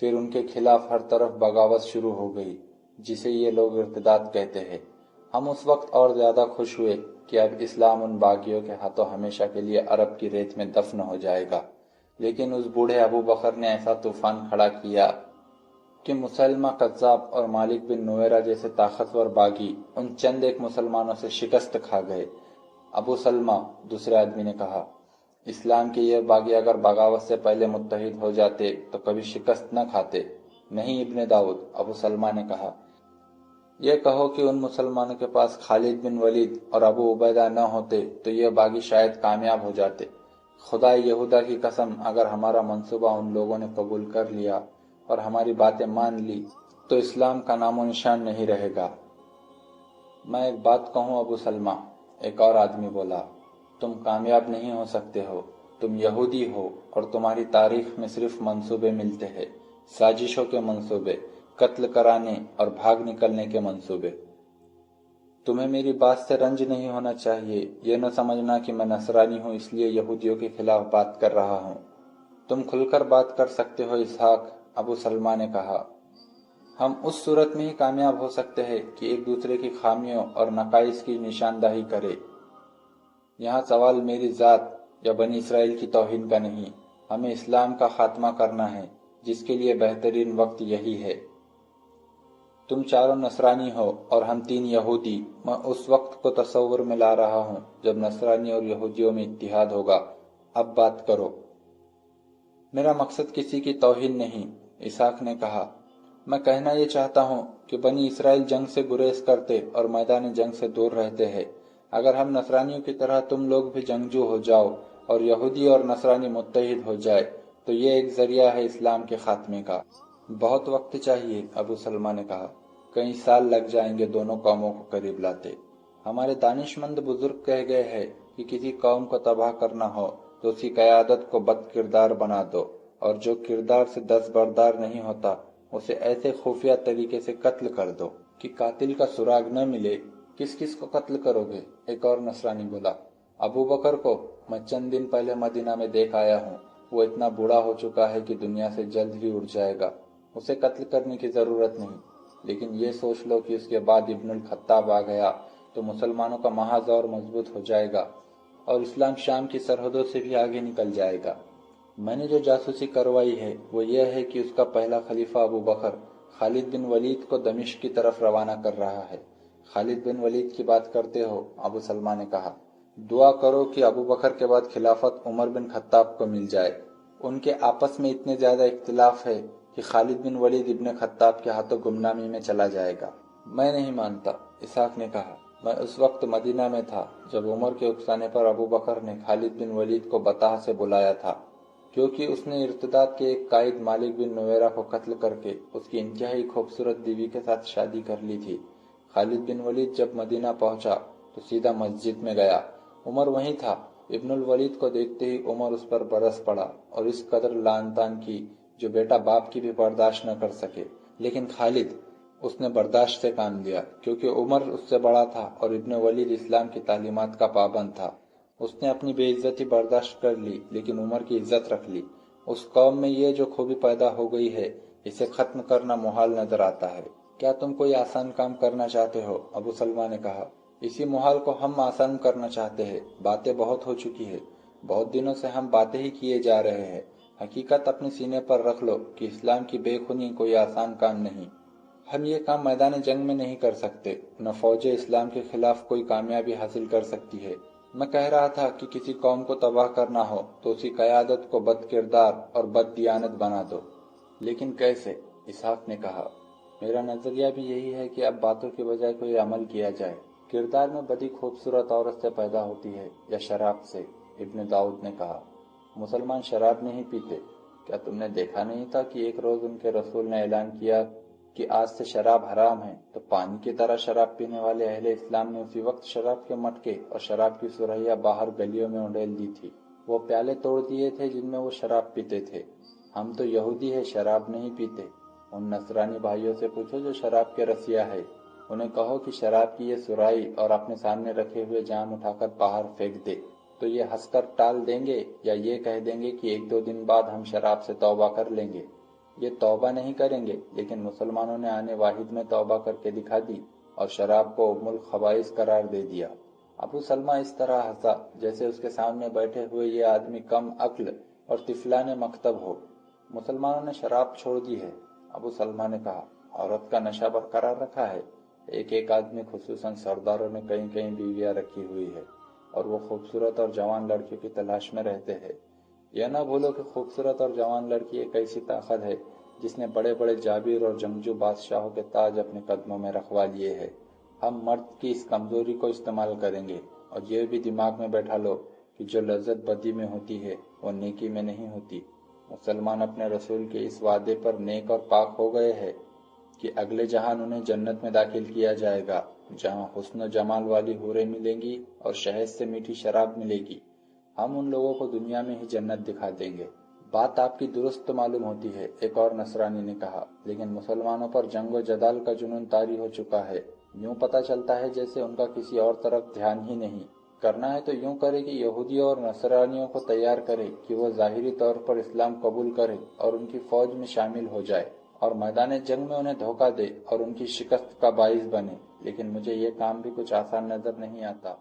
پھر ان کے خلاف ہر طرف بغاوت شروع ہو گئی، جسے یہ لوگ ارتداد کہتے ہیں۔ ہم اس وقت اور زیادہ خوش ہوئے کہ اب اسلام ان باغیوں کے ہاتھوں ہمیشہ کے لیے عرب کی ریت میں دفن ہو جائے گا۔ لیکن اس بوڑھے ابو بکر نے ایسا طوفان کھڑا کیا کہ مسلمہ قذاب اور مالک بن نویرہ جیسے طاقتور باغی ان چند ایک مسلمانوں سے شکست کھا گئے۔ ابو سلمہ، دوسرے آدمی نے کہا، اسلام کے یہ باغی اگر بغاوت سے پہلے متحد ہو جاتے تو کبھی شکست نہ کھاتے۔ نہیں ابن داؤد، ابو سلمہ نے کہا، یہ کہو کہ ان مسلمانوں کے پاس خالد بن ولید اور ابو عبیدہ نہ ہوتے تو یہ باغی شاید کامیاب ہو جاتے۔ خدا یہودا کی قسم، اگر ہمارا منصوبہ ان لوگوں نے قبول کر لیا اور ہماری باتیں مان لی تو اسلام کا نام و نشان نہیں رہے گا۔ میں ایک بات کہوں ابو سلمہ، ایک اور آدمی بولا، تم کامیاب نہیں ہو سکتے ہو، تم یہودی ہو اور تمہاری تاریخ میں صرف منصوبے ملتے ہیں، سازشوں کے منصوبے، قتل کرانے اور بھاگ نکلنے کے منصوبے۔ تمہیں میری بات سے رنج نہیں ہونا چاہیے، یہ نہ سمجھنا کہ میں نصرانی ہوں اس لیے یہودیوں کے خلاف بات کر رہا ہوں۔ تم کھل کر بات کر سکتے ہو اسحاق، ابو سلمہ نے کہا۔ ہم اس صورت میں ہی کامیاب ہو سکتے ہیں کہ ایک دوسرے کی خامیوں اور نقائص کی نشاندہی کرے۔ یہاں سوال میری ذات یا بنی اسرائیل کی توہین کا نہیں، ہمیں اسلام کا خاتمہ کرنا ہے، جس کے لیے بہترین وقت یہی ہے۔ تم چاروں نصرانی ہو اور ہم تین یہودی، میں اس وقت کو تصور میں لا رہا ہوں جب نصرانی اور یہودیوں میں اتحاد ہوگا۔ اب بات کرو۔ میرا مقصد کسی کی توہین نہیں، اسحاق نے کہا، میں کہنا یہ چاہتا ہوں کہ بنی اسرائیل جنگ سے گریز کرتے اور میدان جنگ سے دور رہتے ہیں۔ اگر ہم نصرانیوں کی طرح تم لوگ بھی جنگجو ہو جاؤ اور یہودی اور نصرانی متحد ہو جائے تو یہ ایک ذریعہ ہے اسلام کے خاتمے کا۔ بہت وقت چاہیے، ابو سلمہ نے کہا، کئی سال لگ جائیں گے دونوں قوموں کو قریب لاتے۔ ہمارے دانش مند بزرگ کہہ گئے ہیں کہ کسی قوم کو تباہ کرنا ہو تو اسی قیادت کو بد کردار بنا دو، اور جو کردار سے دستبردار نہیں ہوتا اسے ایسے خفیہ طریقے سے قتل کر دو کہ قاتل کا سراغ نہ ملے۔ کس کس کو قتل کرو گے؟ ایک اور نصرانی بولا۔ ابو بکر کو میں چند دن پہلے مدینہ میں دیکھ آیا ہوں، وہ اتنا بوڑھا ہو چکا ہے کہ دنیا سے جلد ہی اڑ جائے گا، اسے قتل کرنے کی ضرورت نہیں۔ لیکن یہ سوچ لو کہ اس کے بعد ابن الخطاب آ گیا تو مسلمانوں کا محاذ اور مضبوط ہو جائے گا اور اسلام شام کی سرحدوں سے بھی آگے نکل جائے گا۔ میں نے جو جاسوسی کروائی ہے وہ یہ ہے کہ اس کا پہلا خلیفہ ابو بکر خالد بن ولید کو دمشق کی طرف روانہ کر رہا ہے۔ خالد بن ولید کی بات کرتے ہو؟ ابو سلمہ نے کہا۔ دعا کرو کہ ابو بکر کے بعد خلافت عمر بن خطاب کو مل جائے۔ ان کے آپس میں اتنے زیادہ اختلاف ہے کہ خالد بن ولید ابن خطاب کے ہاتھوں گمنامی میں چلا جائے گا۔ میں نہیں مانتا، اسحاق نے کہا۔ میں اس وقت مدینہ میں تھا جب عمر کے اکسانے پر ابو بکر نے خالد بن ولید کو بطح سے بلایا تھا، کیونکہ اس نے ارتداد کے ایک قائد مالک بن نویرہ کو قتل کر کے اس کی انتہائی خوبصورت بیوی کے ساتھ شادی کر لی تھی۔ خالد بن ولید جب مدینہ پہنچا تو سیدھا مسجد میں گیا، عمر وہیں تھا۔ ابن الولید کو دیکھتے ہی عمر اس پر برس پڑا اور اس قدر لعن طعن کی جو بیٹا باپ کی بھی برداشت نہ کر سکے۔ لیکن خالد، اس نے برداشت سے کام لیا کیونکہ عمر اس سے بڑا تھا اور ابن ولید اسلام کی تعلیمات کا پابند تھا۔ اس نے اپنی بے عزتی برداشت کر لی لیکن عمر کی عزت رکھ لی۔ اس قوم میں یہ جو خوبی پیدا ہو گئی ہے اسے ختم کرنا محال نظر آتا ہے۔ کیا تم کوئی آسان کام کرنا چاہتے ہو؟ ابو سلمہ نے کہا۔ اسی محال کو ہم آسان کرنا چاہتے ہیں۔ باتیں بہت ہو چکی ہے، بہت دنوں سے ہم باتیں ہی کیے جا رہے ہیں۔ حقیقت اپنے سینے پر رکھ لو کہ اسلام کی بے خونی کوئی آسان کام نہیں۔ ہم یہ کام میدان جنگ میں نہیں کر سکتے، نہ فوج اسلام کے خلاف کوئی کامیابی حاصل کر سکتی ہے۔ میں کہہ رہا تھا کہ کسی قوم کو تباہ کرنا ہو تو اسی قیادت کو بد کردار اور بد دیانت بنا دو۔ لیکن کیسے؟ اسحاق نے کہا۔ میرا نظریہ بھی یہی ہے کہ اب باتوں کے بجائے کوئی عمل کیا جائے۔ کردار میں بدی خوبصورت عورت سے پیدا ہوتی ہے یا شراب سے؟ ابن داؤد نے کہا۔ مسلمان شراب نہیں پیتے۔ کیا تم نے دیکھا نہیں تھا کہ ایک روز ان کے رسول نے اعلان کیا کہ آج سے شراب حرام ہے، تو پانی کی طرح شراب پینے والے اہل اسلام نے اسی وقت شراب کے مٹکے اور شراب کی سرہیاں باہر گلیوں میں اڈیل دی تھی۔ وہ پیالے توڑ دیے تھے جن میں وہ شراب پیتے تھے۔ ہم تو یہودی ہیں، شراب نہیں پیتے۔ ان نصرانی بھائیوں سے پوچھو جو شراب کے رسیا ہے، انہیں کہو کہ شراب کی یہ سرائی اور اپنے سامنے رکھے ہوئے جام اٹھا کر باہر پھینک دے، تو یہ ہنس کر ٹال دیں گے یا یہ کہہ دیں گے کہ ایک دو دن بعد ہم شراب سے توبہ کر لیں گے؟ یہ توبہ نہیں کریں گے، لیکن مسلمانوں نے آنے واحد میں توبہ کر کے دکھا دی اور شراب کو ام الخبائث قرار دے دیا۔ ابو سلمہ اس طرح ہنسا جیسے اس کے سامنے بیٹھے ہوئے یہ آدمی کم عقل اور طفلان مکتب ہو۔ مسلمانوں نے شراب چھوڑ دی ہے، ابو سلمہ نے کہا۔ عورت کا نشہ برقرار رکھا ہے۔ ایک آدمی خصوصاً سرداروں نے کہیں کہیں بیویاں رکھی ہوئی ہے اور وہ خوبصورت اور جوان لڑکیوں کی تلاش میں رہتے ہیں۔ یہ نہ بھولو کہ خوبصورت اور جوان لڑکی ایک ایسی طاقت ہے جس نے بڑے بڑے جابر اور جنگجو بادشاہوں کے تاج اپنے قدموں میں رکھوا لیے ہیں۔ ہم مرد کی اس کمزوری کو استعمال کریں گے، اور یہ بھی دماغ میں بیٹھا لو کہ جو لذت بدی میں ہوتی ہے وہ نیکی میں نہیں ہوتی۔ مسلمان اپنے رسول کے اس وعدے پر نیک اور پاک ہو گئے ہیں کہ اگلے جہان انہیں جنت میں داخل کیا جائے گا، جہاں حسن و جمال والی حوریں ملیں گی اور شہد سے میٹھی شراب ملے گی۔ ہم ان لوگوں کو دنیا میں ہی جنت دکھا دیں گے۔ بات آپ کی درست معلوم ہوتی ہے، ایک اور نصرانی نے کہا، لیکن مسلمانوں پر جنگ و جدال کا جنون طاری ہو چکا ہے۔ یوں پتہ چلتا ہے جیسے ان کا کسی اور طرف دھیان ہی نہیں۔ کرنا ہے تو یوں کرے کہ یہودیوں اور نصرانیوں کو تیار کرے کہ وہ ظاہری طور پر اسلام قبول کرے اور ان کی فوج میں شامل ہو جائے، اور میدان جنگ میں انہیں دھوکہ دے اور ان کی شکست کا باعث بنے۔ لیکن مجھے یہ کام بھی کچھ آسان نظر نہیں آتا۔